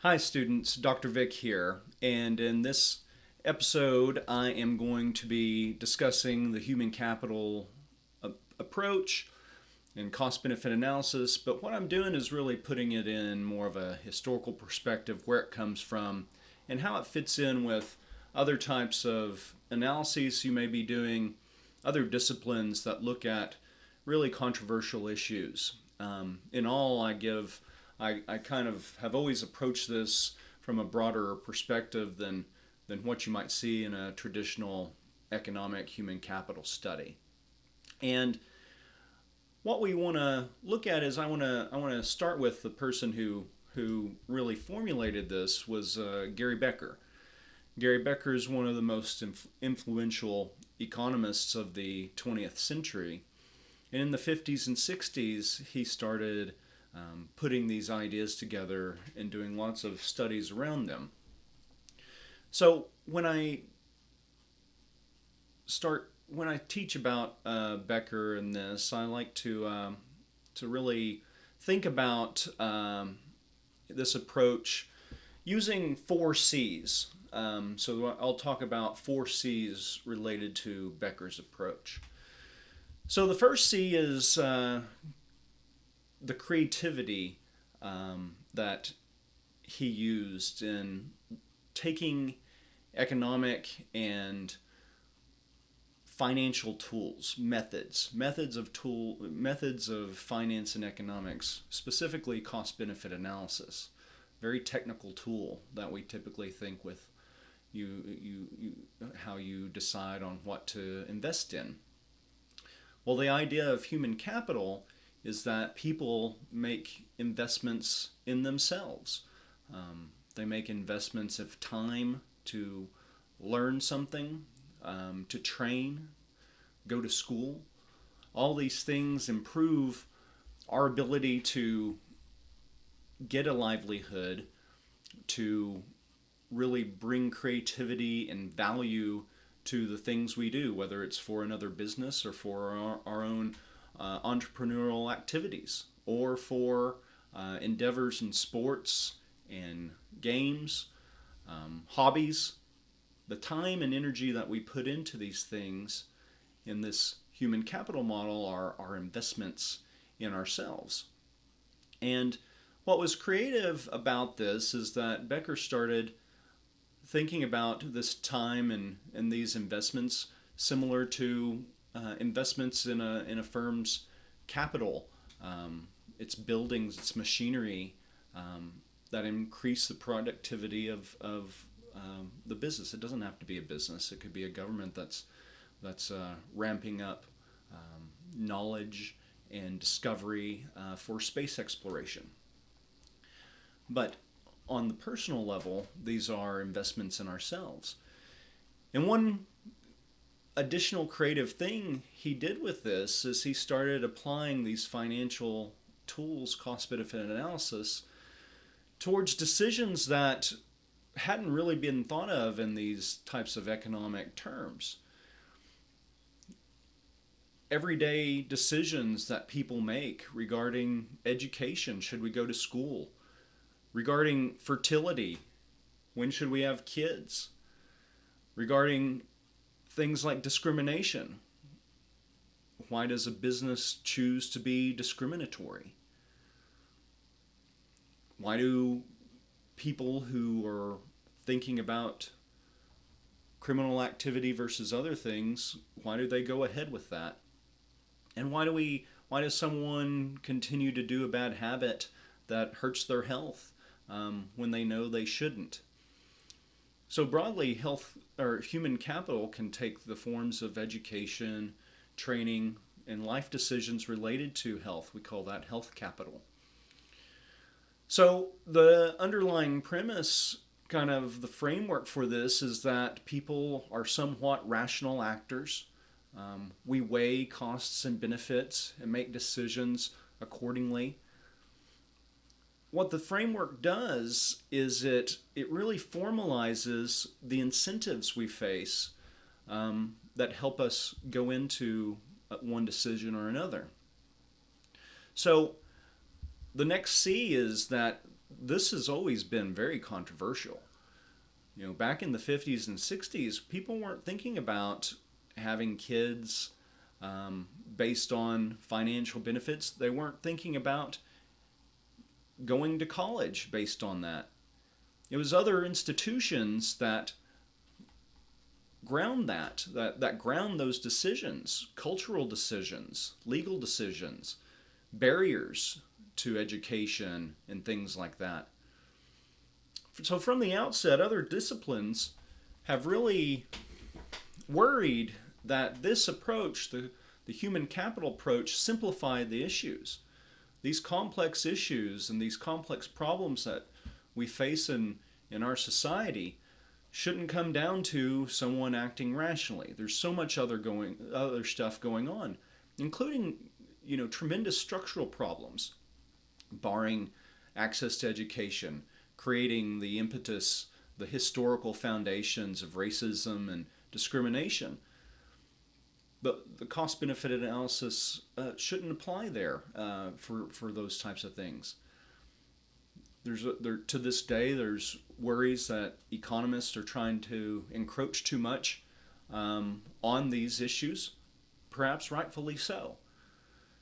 Hi students, Dr. Vic here, and in this episode I am going to be discussing the human capital approach and cost benefit analysis, but what I'm doing is really putting it in more of a historical perspective, where it comes from and how it fits in with other types of analyses you may be doing, other disciplines that look at really controversial issues. In all, I kind of have always approached this from a broader perspective than what you might see in a traditional economic human capital study. And what we want to look at is I want to start with the person who really formulated this was Gary Becker. Gary Becker is one of the most influential economists of the 20th century. And in the 50s and 60s, he started putting these ideas together and doing lots of studies around them. So when I teach about Becker and this, I like to really think about this approach using four C's. So I'll talk about four C's related to Becker's approach. So the first C is the creativity that he used in taking economic and financial tools, methods of finance and economics, specifically cost benefit analysis. Very technical tool that we typically think with how you decide on what to invest in. Well, the idea of human capital is that people make investments in themselves. They make investments of time to learn something, to train, go to school. All these things improve our ability to get a livelihood, to really bring creativity and value to the things we do, whether it's for another business or for our own entrepreneurial activities, or for endeavors in sports and games, hobbies. The time and energy that we put into these things in this human capital model are investments in ourselves. And what was creative about this is that Becker started thinking about this time and these investments similar to investments in a firm's capital, its buildings, its machinery, that increase the productivity of the business. It doesn't have to be a business. It could be a government that's ramping up knowledge and discovery for space exploration. But on the personal level, these are investments in ourselves. And one additional creative thing he did with this is he started applying these financial tools, cost benefit analysis, towards decisions that hadn't really been thought of in these types of economic terms. Everyday decisions that people make regarding education: should we go to school? Regarding fertility: when should we have kids? Regarding things like discrimination: why does a business choose to be discriminatory? Why do people who are thinking about criminal activity versus other things, why do they go ahead with that? And why does someone continue to do a bad habit that hurts their health when they know they shouldn't? So broadly, health or human capital can take the forms of education, training, and life decisions related to health. We call that health capital. So the underlying premise, kind of the framework for this, is that people are somewhat rational actors. We weigh costs and benefits and make decisions accordingly. What the framework does is it really formalizes the incentives we face that help us go into one decision or another. So the next C is that this has always been very controversial. Back in the 50s and 60s, people weren't thinking about having kids based on financial benefits. They weren't thinking about going to college based on that. It was other institutions that ground that ground those decisions, cultural decisions, legal decisions, barriers to education, and things like that. So from the outset, other disciplines have really worried that this approach, the human capital approach, simplified the issues. These complex issues and these complex problems that we face in our society shouldn't come down to someone acting rationally. There's so much other stuff going on, including tremendous structural problems, barring access to education, creating the impetus, the historical foundations of racism and discrimination. But the cost-benefit analysis shouldn't apply there for those types of things. To this day, there's worries that economists are trying to encroach too much on these issues, perhaps rightfully so.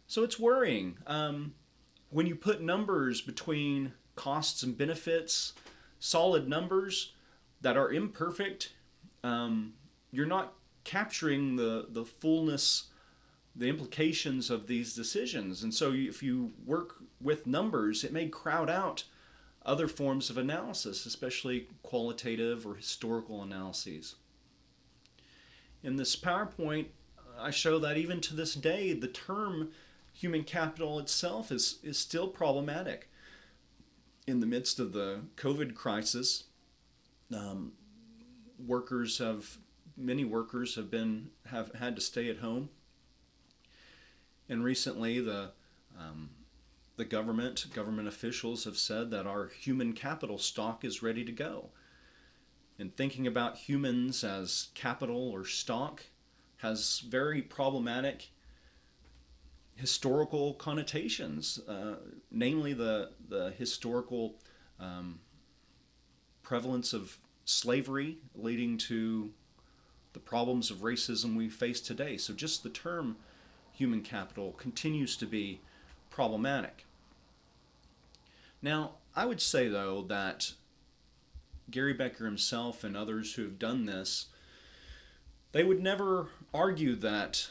So it's worrying. When you put numbers between costs and benefits, solid numbers that are imperfect, you're not capturing the fullness, the implications of these decisions. And so if you work with numbers, it may crowd out other forms of analysis, especially qualitative or historical analyses. In this PowerPoint, I show that even to this day, the term human capital itself is still problematic. In the midst of the COVID crisis, many workers have had to stay at home, and recently the government officials have said that our human capital stock is ready to go. And thinking about humans as capital or stock has very problematic historical connotations, namely the historical prevalence of slavery leading to the problems of racism we face today. So just the term human capital continues to be problematic. Now, I would say, though, that Gary Becker himself and others who have done this, they would never argue that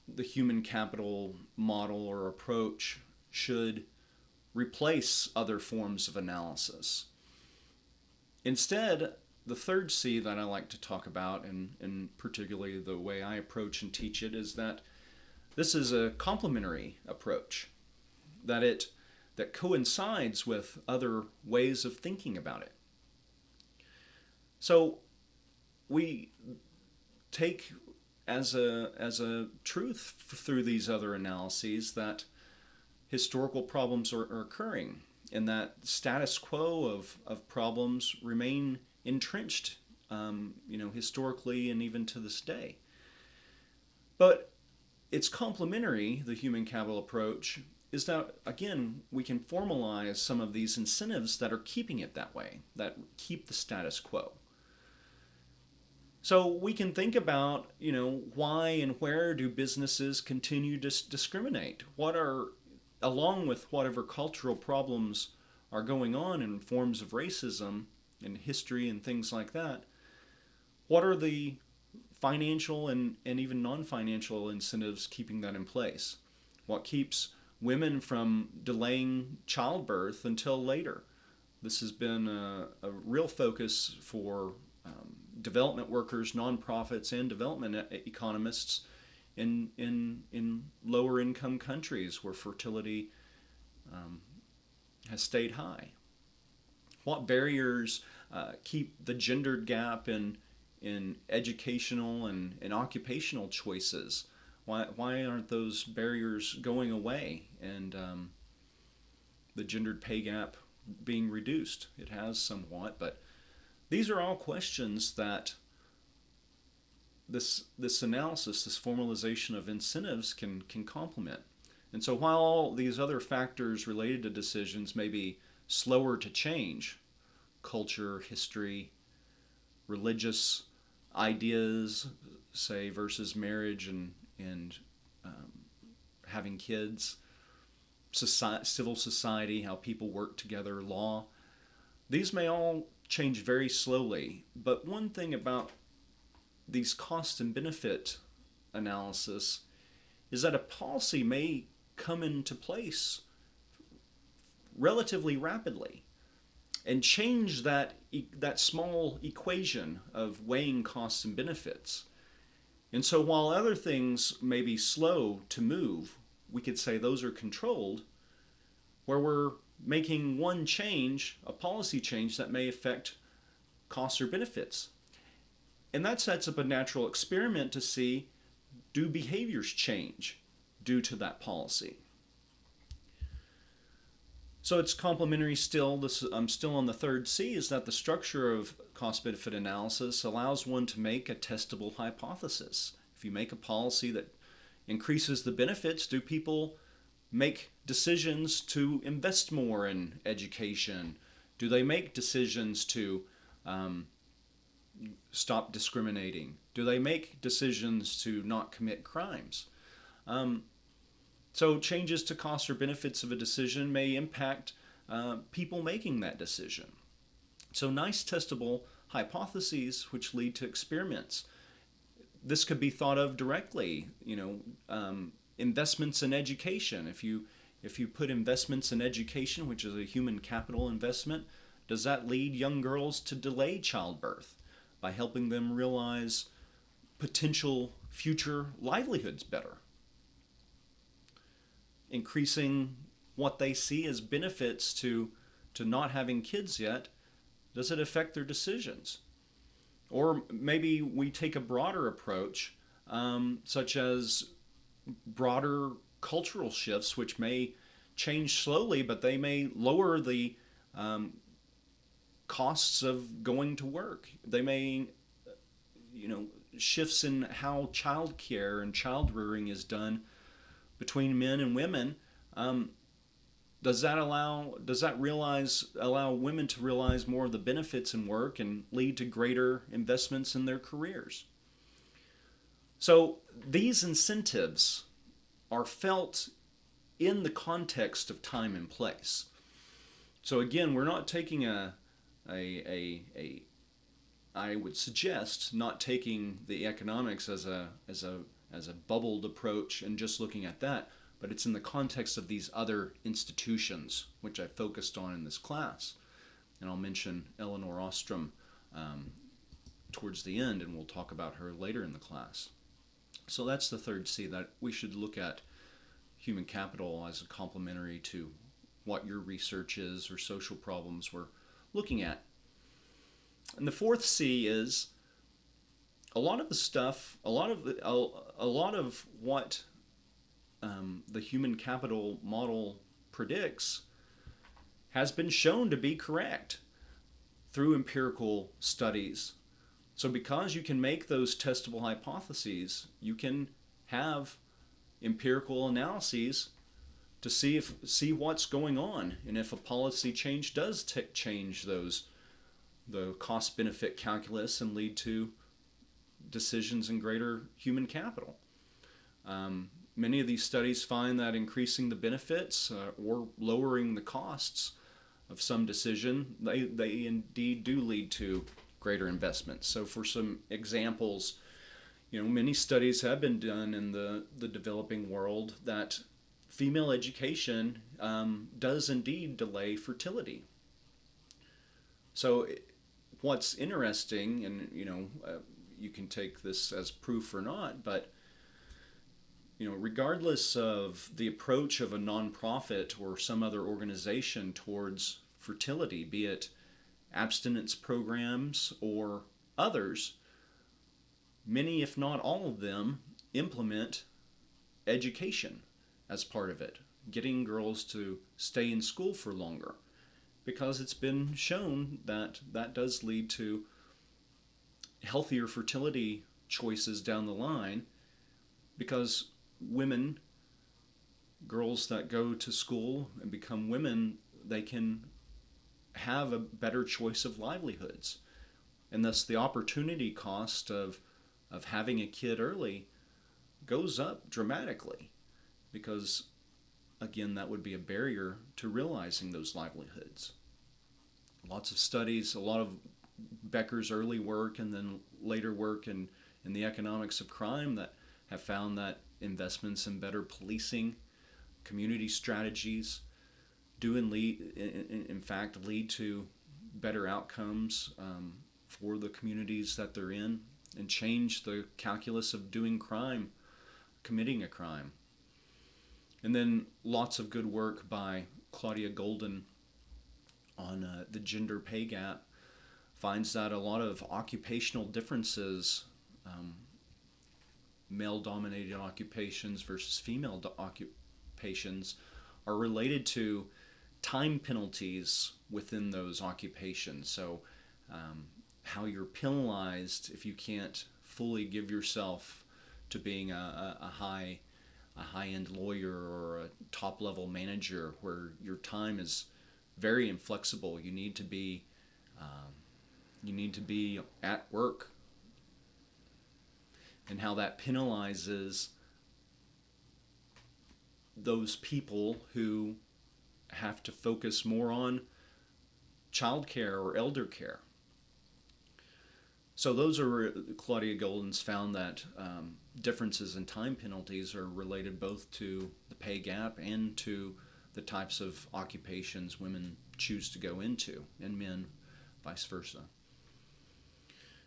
the human capital model or approach should replace other forms of analysis. Instead, the third C that I like to talk about, and particularly the way I approach and teach it, is that this is a complementary approach, that coincides with other ways of thinking about it. So we take as a truth through these other analyses that historical problems are occurring, and that status quo of problems remain entrenched, historically and even to this day. But it's complementary, the human capital approach, is that, again, we can formalize some of these incentives that are keeping it that way, that keep the status quo. So we can think about, why and where do businesses continue to discriminate? Along with whatever cultural problems are going on in forms of racism and history and things like that, what are the financial and even non-financial incentives keeping that in place? What keeps women from delaying childbirth until later? This has been a real focus for development workers, nonprofits, and development economists in lower income countries where fertility has stayed high. What barriers keep the gendered gap in educational and occupational choices? Why aren't those barriers going away and the gendered pay gap being reduced? It has somewhat, but these are all questions that this analysis, this formalization of incentives can complement. And so while all these other factors related to decisions may be slower to change. Culture, history, religious ideas, say, versus marriage and having kids, civil society, how people work together, law. These may all change very slowly, but one thing about these cost and benefit analysis is that a policy may come into place relatively rapidly and change that small equation of weighing costs and benefits. And so while other things may be slow to move, we could say those are controlled, where we're making one change, a policy change that may affect costs or benefits. And that sets up a natural experiment to see, do behaviors change due to that policy? So it's complementary still. I'm still on the third C, is that the structure of cost-benefit analysis allows one to make a testable hypothesis. If you make a policy that increases the benefits, do people make decisions to invest more in education? Do they make decisions to stop discriminating? Do they make decisions to not commit crimes? So changes to costs or benefits of a decision may impact people making that decision. So nice testable hypotheses which lead to experiments. This could be thought of directly, investments in education. If you put investments in education, which is a human capital investment, does that lead young girls to delay childbirth by helping them realize potential future livelihoods better? Increasing what they see as benefits to not having kids yet, does it affect their decisions? Or maybe we take a broader approach, such as broader cultural shifts, which may change slowly, but they may lower the costs of going to work. They may, shifts in how child care and child rearing is done between men and women. Does that allow women to realize more of the benefits in work and lead to greater investments in their careers? So these incentives are felt in the context of time and place. So again, we're not taking I would suggest not taking the economics as a bubbled approach and just looking at that, but it's in the context of these other institutions, which I focused on in this class. And I'll mention Eleanor Ostrom towards the end, and we'll talk about her later in the class. So that's the third C, that we should look at human capital as a complementary to what your research is or social problems we're looking at. And the fourth C is a lot of what the human capital model predicts has been shown to be correct through empirical studies. So because you can make those testable hypotheses, you can have empirical analyses to see what's going on, and if a policy change does change the cost-benefit calculus and lead to decisions in greater human capital. Many of these studies find that increasing the benefits or lowering the costs of some decision, they indeed do lead to greater investments. So for some examples, many studies have been done in the developing world that female education does indeed delay fertility. So what's interesting, and you can take this as proof or not, but regardless of the approach of a nonprofit or some other organization towards fertility, be it abstinence programs or others, many, if not all of them, implement education as part of it, getting girls to stay in school for longer, because it's been shown that that does lead to healthier fertility choices down the line, because girls that go to school and become women, they can have a better choice of livelihoods. And thus the opportunity cost of having a kid early goes up dramatically because, again, that would be a barrier to realizing those livelihoods. Lots of studies, a lot of Becker's early work and then later work in the economics of crime that have found that investments in better policing, community strategies do in fact lead to better outcomes for the communities that they're in and change the calculus of doing crime, committing a crime. And then lots of good work by Claudia Golden on the gender pay gap finds that a lot of occupational differences, male-dominated occupations versus female occupations, are related to time penalties within those occupations. So how you're penalized if you can't fully give yourself to being a high-end lawyer or a top-level manager, where your time is very inflexible. You need to be at work, and how that penalizes those people who have to focus more on childcare or elder care. So those are, Claudia Golden's found that differences in time penalties are related both to the pay gap and to the types of occupations women choose to go into, and men vice versa.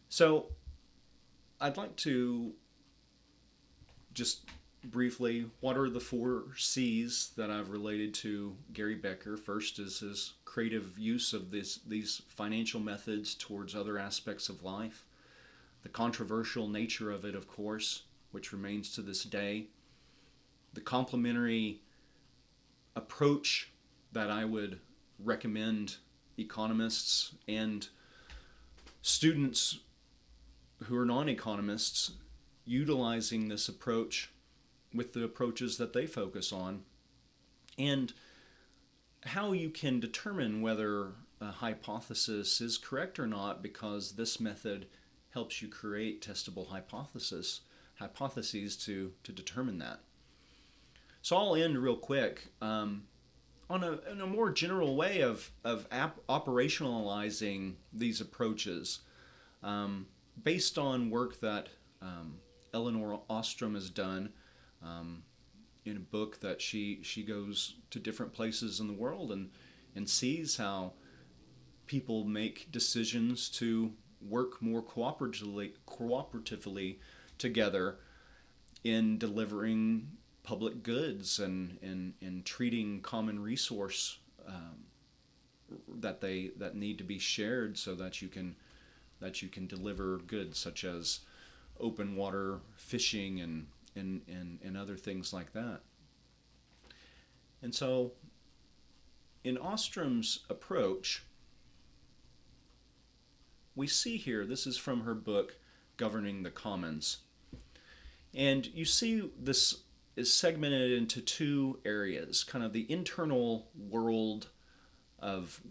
So I'd like to just briefly, what are the 4 C's that I've related to Gary Becker? First is his creative use of these financial methods towards other aspects of life. The controversial nature of it, of course, which remains to this day. The complementary approach that I would recommend economists and students who are non-economists utilizing this approach with the approaches that they focus on, and how you can determine whether a hypothesis is correct or not, because this method helps you create testable hypotheses to determine that. So I'll end real quick on a more general way of operationalizing these approaches based on work that Elinor Ostrom has done in a book that she goes to different places in the world and sees how people make decisions to work more cooperatively together in delivering public goods and treating common resource that need to be shared so that you can deliver goods such as open water fishing and other things like that. And so in Ostrom's approach, we see here, this is from her book Governing the Commons, and you see this is segmented into 2 areas, kind of the internal world of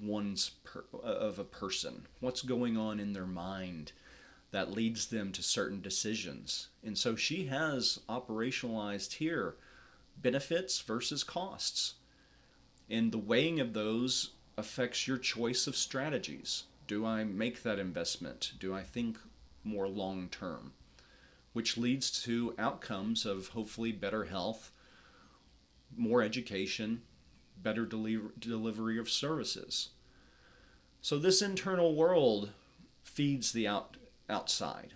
of a person, what's going on in their mind that leads them to certain decisions. And so she has operationalized here benefits versus costs, and the weighing of those affects your choice of strategies. Do I make that investment? Do I think more long term? Which leads to outcomes of hopefully better health, more education, better delivery of services. So this internal world feeds the outside.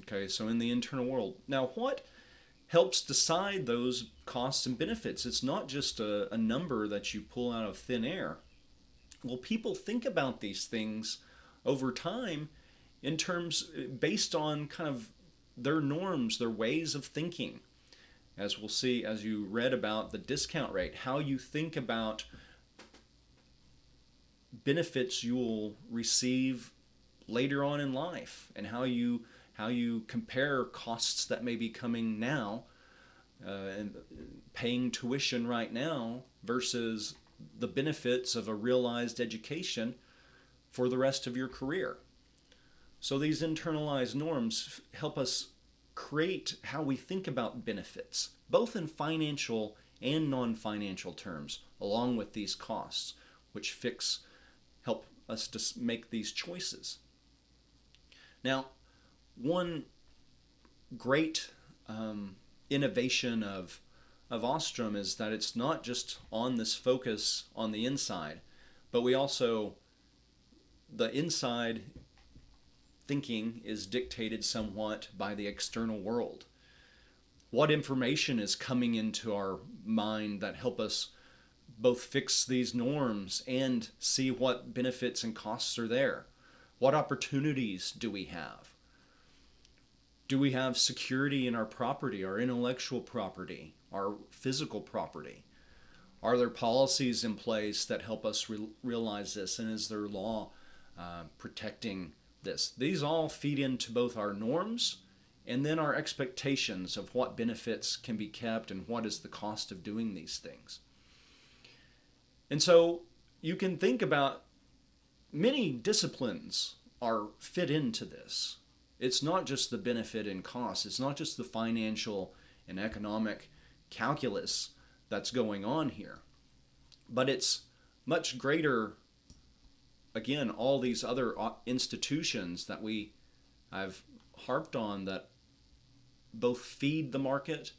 Okay, so in the internal world. Now, what helps decide those costs and benefits? It's not just a number that you pull out of thin air. Well, people think about these things over time in terms based on kind of their norms, their ways of thinking. As we'll see, as you read about the discount rate, how you think about benefits you'll receive later on in life, and how you compare costs that may be coming now and paying tuition right now versus the benefits of a realized education for the rest of your career. So these internalized norms help us create how we think about benefits, both in financial and non-financial terms, along with these costs, which help us to make these choices. Now, one great innovation of Ostrom is that it's not just on this focus on the inside, but the inside thinking is dictated somewhat by the external world. What information is coming into our mind that help us both fix these norms and see what benefits and costs are there? What opportunities do we have? Do we have security in our property, our intellectual property, our physical property? Are there policies in place that help us realize this? And is there law protecting this? These all feed into both our norms and then our expectations of what benefits can be kept and what is the cost of doing these things. And so you can think about many disciplines are fit into this. It's not just the benefit and cost. It's not just the financial and economic calculus that's going on here. But it's much greater, again, all these other institutions that I've harped on that both feed the market,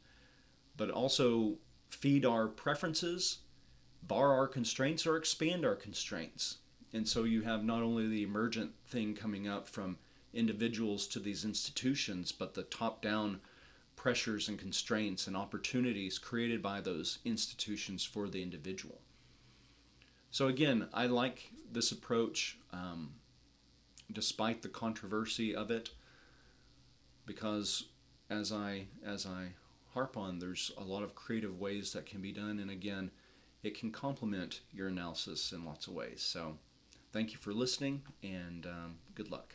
but also feed our preferences, bar our constraints, or expand our constraints. And so you have not only the emergent thing coming up from individuals to these institutions, but the top-down pressures and constraints and opportunities created by those institutions for the individual. So again, I like this approach despite the controversy of it, because as I harp on, there's a lot of creative ways that can be done, and again, it can complement your analysis in lots of ways. So thank you for listening, and good luck.